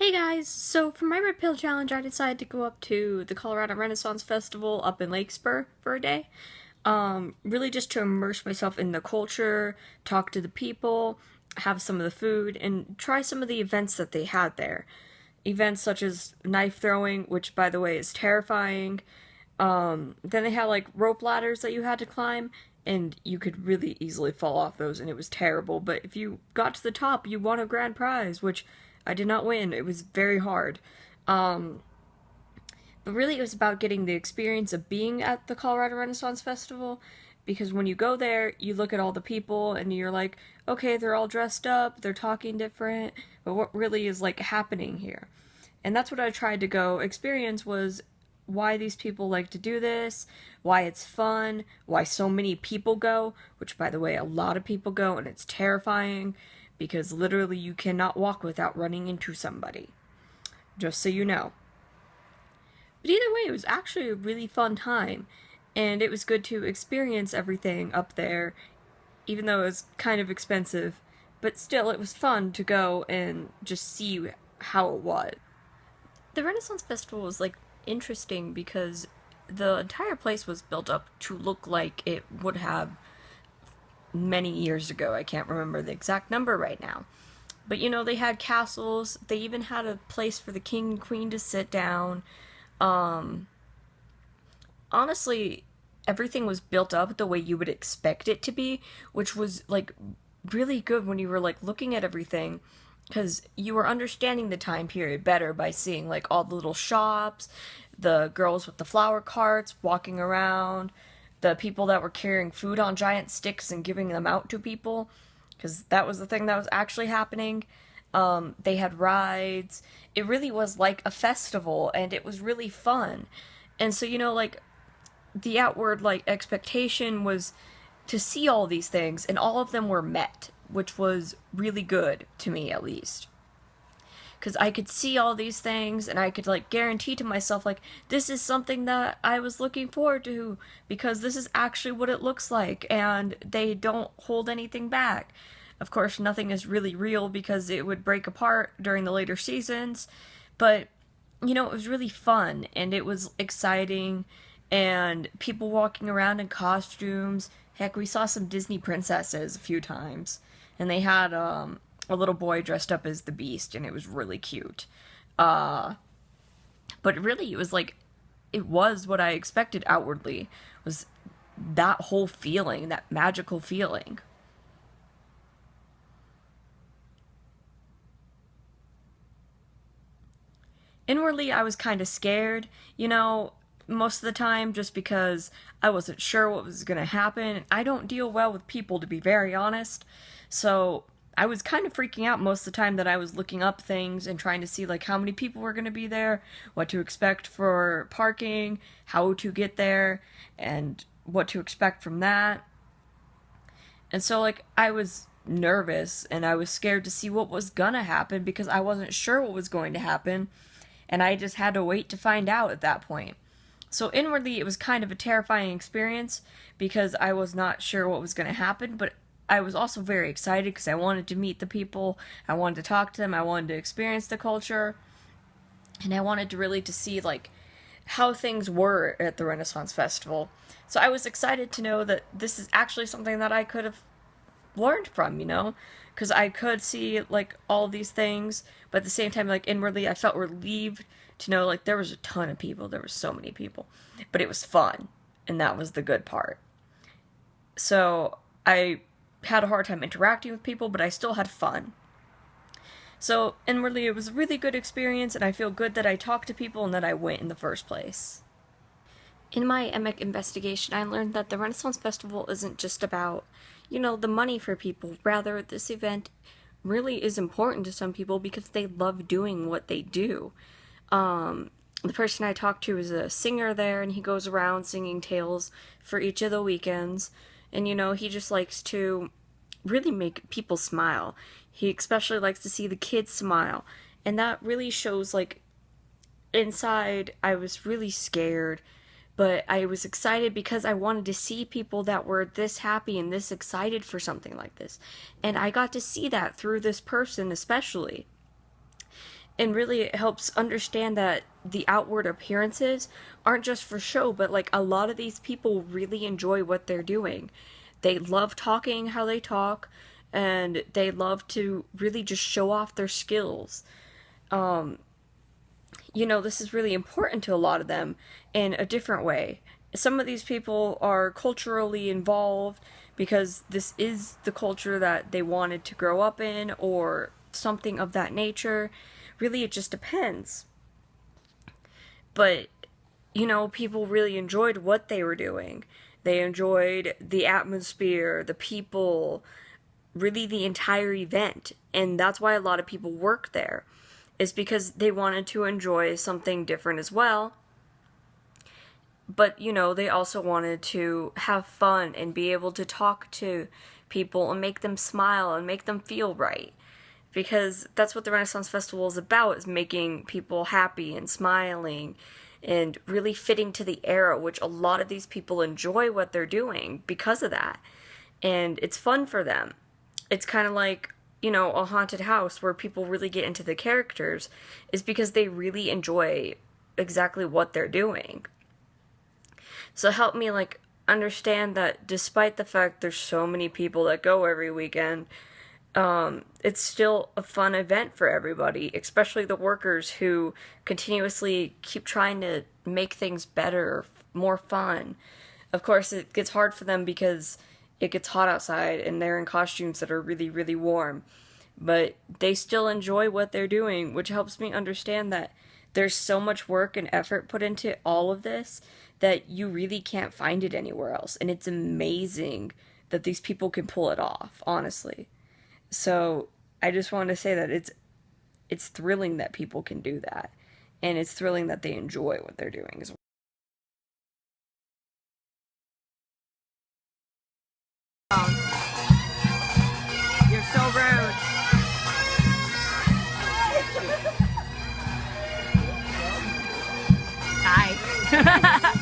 Hey guys, so for my Red Pill Challenge, I decided to go up to the Colorado Renaissance Festival up in Lake Spur for a day. Really just to immerse myself in the culture, talk to the people, have some of the food, and try some of the events that they had there. Events such as knife throwing, which by the way is terrifying. Then they had like rope ladders that you had to climb, and you could really easily fall off those, and it was terrible. But if you got to the top, you won a grand prize, which I did not win. It was very hard. Um, but really, it was about getting the experience of being at the Colorado Renaissance Festival. Because when you go there, you look at all the people and you're like, okay, they're all dressed up, they're talking different, but what really is like happening here? And that's what I tried to go experience was why these people like to do this, why it's fun, why so many people go, which by the way, a lot of people go and it's terrifying because literally you cannot walk without running into somebody. Just so you know. But either way, it was actually a really fun time, and it was good to experience everything up there, even though it was kind of expensive. But still, it was fun to go and just see how it was. The Renaissance Festival was like interesting because the entire place was built up to look like it would have many years ago. I can't remember the exact number right now. But you know, they had castles, they even had a place for the king and queen to sit down. Um, Honestly, everything was built up the way you would expect it to be, which was like really good when you were like looking at everything because you were understanding the time period better by seeing like all the little shops, the girls with the flower carts walking around, the people that were carrying food on giant sticks and giving them out to people, because that was the thing that was actually happening. They had rides. It really was like a festival, and it was really fun. And so, you know, like the outward like expectation was to see all these things, and all of them were met, which was really good to me at least. Because I could see all these things and I could like guarantee to myself like this is something that I was looking forward to because this is actually what it looks like and they don't hold anything back. Of course, nothing is really real because it would break apart during the later seasons, but you know, it was really fun and it was exciting and people walking around in costumes. Heck, we saw some Disney princesses a few times and they had a little boy dressed up as the Beast, and it was really cute. Uh, but really, it was like it was what I expected outwardly was that whole feeling, that magical feeling. Inwardly, I was kind of scared, you know, most of the time just because I wasn't sure what was going to happen. I don't deal well with people, to be very honest. So I was kind of freaking out most of the time that I was looking up things and trying to see like how many people were going to be there, what to expect for parking, how to get there, and what to expect from that. And so like I was nervous and I was scared to see what was gonna happen because I wasn't sure what was going to happen and I just had to wait to find out at that point. So inwardly, it was kind of a terrifying experience because I was not sure what was going to happen, but I was also very excited because I wanted to meet the people, I wanted to talk to them, I wanted to experience the culture, and I wanted to really to see like how things were at the Renaissance Festival. So I was excited to know that this is actually something that I could have learned from, you know, because I could see like all these things, but at the same time, like inwardly, I felt relieved to know like there was a ton of people, there were so many people, but it was fun, and that was the good part. So I had a hard time interacting with people, but I still had fun. So inwardly, it was a really good experience, and I feel good that I talked to people and that I went in the first place. In my EMIC investigation, I learned that the Renaissance Festival isn't just about, you know, the money for people. Rather, this event really is important to some people because they love doing what they do. The person I talked to is a singer there, and he goes around singing tales for each of the weekends. And, you know, he just likes to really make people smile. He especially likes to see the kids smile. And that really shows, like, inside, I was really scared, but I was excited because I wanted to see people that were this happy and this excited for something like this. And I got to see that through this person, especially. And really it helps understand that the outward appearances aren't just for show, but like a lot of these people really enjoy what they're doing. They love talking how they talk, and they love to really just show off their skills. This is really important to a lot of them in a different way. Some of these people are culturally involved because this is the culture that they wanted to grow up in or something of that nature. Really, it just depends. But, people really enjoyed what they were doing. They enjoyed the atmosphere, the people, really the entire event. And that's why a lot of people work there, is because they wanted to enjoy something different as well. But, they also wanted to have fun and be able to talk to people and make them smile and make them feel right. Because that's what the Renaissance Festival is about, is making people happy and smiling and really fitting to the era, which a lot of these people enjoy what they're doing because of that. And it's fun for them. It's kind of like, a haunted house where people really get into the characters, is because they really enjoy exactly what they're doing. So help me understand that despite the fact there's so many people that go every weekend, it's still a fun event for everybody, especially the workers who continuously keep trying to make things better, more fun. Of course, it gets hard for them because it gets hot outside and they're in costumes that are really, really warm. But they still enjoy what they're doing, which helps me understand that there's so much work and effort put into all of this that you really can't find it anywhere else. And it's amazing that these people can pull it off, honestly. So I just want to say that it's thrilling that people can do that, and it's thrilling that they enjoy what they're doing as well. You're so rude. Hi.